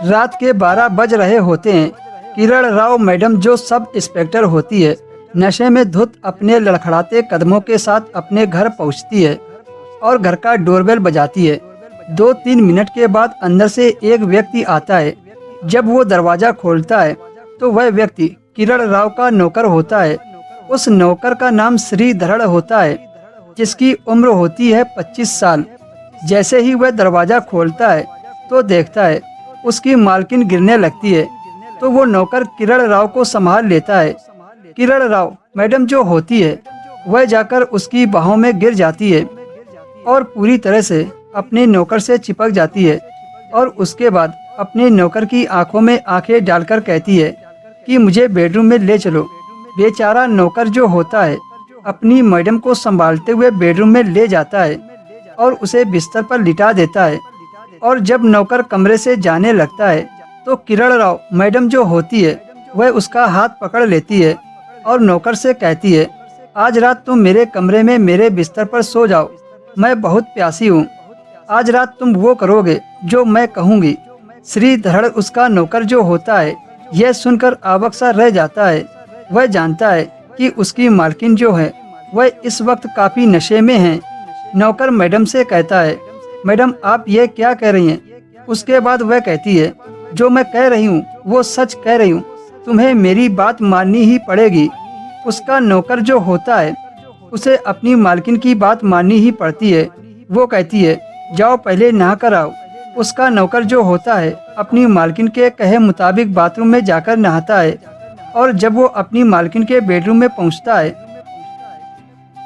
रात के 12 बज रहे होते हैं। किरण राव मैडम जो सब इंस्पेक्टर होती है, नशे में धुत अपने लड़खड़ाते कदमों के साथ अपने घर पहुंचती है और घर का डोरबेल बजाती है। 2-3 मिनट के बाद अंदर से एक व्यक्ति आता है। जब वो दरवाज़ा खोलता है तो वह व्यक्ति किरण राव का नौकर होता है। उस नौकर का नाम श्रीधर होता है, जिसकी उम्र होती है 25 साल। जैसे ही वह दरवाज़ा खोलता है तो देखता है उसकी मालकिन गिरने लगती है, तो वो नौकर किरण राव को संभाल लेता है। किरण राव मैडम जो होती है वह जाकर उसकी बाहों में गिर जाती है और पूरी तरह से अपने नौकर से चिपक जाती है और उसके बाद अपने नौकर की आंखों में आंखें डालकर कहती है कि मुझे बेडरूम में ले चलो। बेचारा नौकर जो होता है अपनी मैडम को संभालते हुए बेडरूम में ले जाता है और उसे बिस्तर पर लिटा देता है। और जब नौकर कमरे से जाने लगता है तो किरण राव मैडम जो होती है वह उसका हाथ पकड़ लेती है और नौकर से कहती है, आज रात तुम मेरे कमरे में मेरे बिस्तर पर सो जाओ, मैं बहुत प्यासी हूँ। आज रात तुम वो करोगे जो मैं कहूँगी। श्रीधर उसका नौकर जो होता है यह सुनकर अवाक सा रह जाता है। वह जानता है कि उसकी मालकिन जो है वह इस वक्त काफ़ी नशे में है। नौकर मैडम से कहता है, मैडम आप ये क्या कह रही हैं? उसके बाद वह कहती है, जो मैं कह रही हूँ वो सच कह रही हूँ, तुम्हें मेरी बात माननी ही पड़ेगी। उसका नौकर जो होता है उसे अपनी मालकिन की बात माननी ही पड़ती है। वो कहती है, जाओ पहले नहा कर आओ। उसका नौकर जो होता है अपनी मालकिन के कहे मुताबिक बाथरूम में जाकर नहाता है और जब वो अपनी मालकिन के बेडरूम में पहुंचता है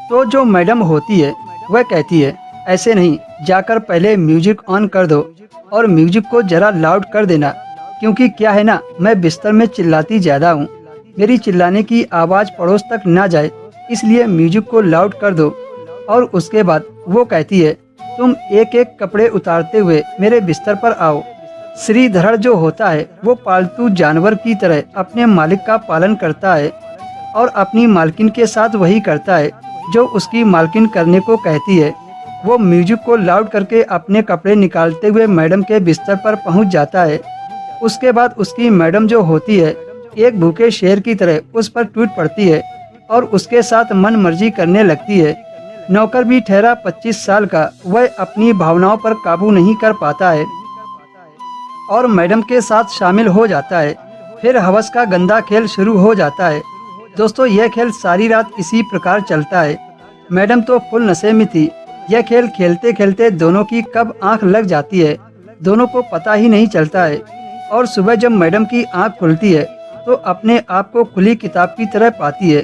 तो जो मैडम होती है वह कहती है, ऐसे नहीं, जाकर पहले म्यूजिक ऑन कर दो और म्यूजिक को ज़रा लाउड कर देना, क्योंकि क्या है ना, मैं बिस्तर में चिल्लाती ज़्यादा हूँ, मेरी चिल्लाने की आवाज़ पड़ोस तक ना जाए, इसलिए म्यूजिक को लाउड कर दो। और उसके बाद वो कहती है, तुम एक एक कपड़े उतारते हुए मेरे बिस्तर पर आओ। श्रीधर जो होता है वो पालतू जानवर की तरह अपने मालिक का पालन करता है और अपनी मालकिन के साथ वही करता है जो उसकी मालकिन करने को कहती है। वो म्यूजिक को लाउड करके अपने कपड़े निकालते हुए मैडम के बिस्तर पर पहुंच जाता है। उसके बाद उसकी मैडम जो होती है एक भूखे शेर की तरह उस पर टूट पड़ती है और उसके साथ मन मर्जी करने लगती है। नौकर भी ठहरा 25 साल का, वह अपनी भावनाओं पर काबू नहीं कर पाता है और मैडम के साथ शामिल हो जाता है। फिर हवस का गंदा खेल शुरू हो जाता है। दोस्तों, यह खेल सारी रात इसी प्रकार चलता है। मैडम तो फुल नशे में थी। यह खेल खेलते खेलते दोनों की कब आंख लग जाती है दोनों को पता ही नहीं चलता है। और सुबह जब मैडम की आंख खुलती है तो अपने आप को खुली किताब की तरह पाती है।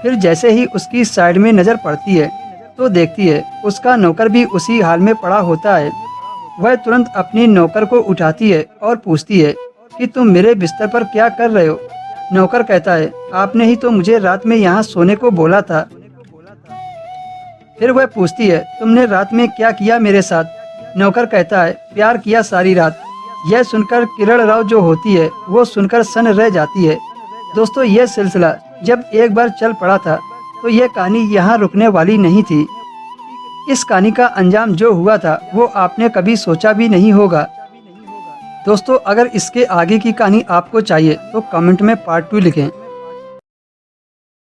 फिर जैसे ही उसकी साइड में नज़र पड़ती है तो देखती है उसका नौकर भी उसी हाल में पड़ा होता है। वह तुरंत अपनी नौकर को उठाती है और पूछती है कि तुम मेरे बिस्तर पर क्या कर रहे हो? नौकर कहता है, आपने ही तो मुझे रात में यहाँ सोने को बोला था। फिर वह पूछती है, तुमने रात में क्या किया मेरे साथ? नौकर कहता है, प्यार किया सारी रात। यह सुनकर किरण राव जो होती है वो सुनकर सन रह जाती है। दोस्तों, यह सिलसिला जब एक बार चल पड़ा था तो यह कहानी यहाँ रुकने वाली नहीं थी। इस कहानी का अंजाम जो हुआ था वो आपने कभी सोचा भी नहीं होगा। दोस्तों, अगर इसके आगे की कहानी आपको चाहिए तो कमेंट में पार्ट 2 लिखें।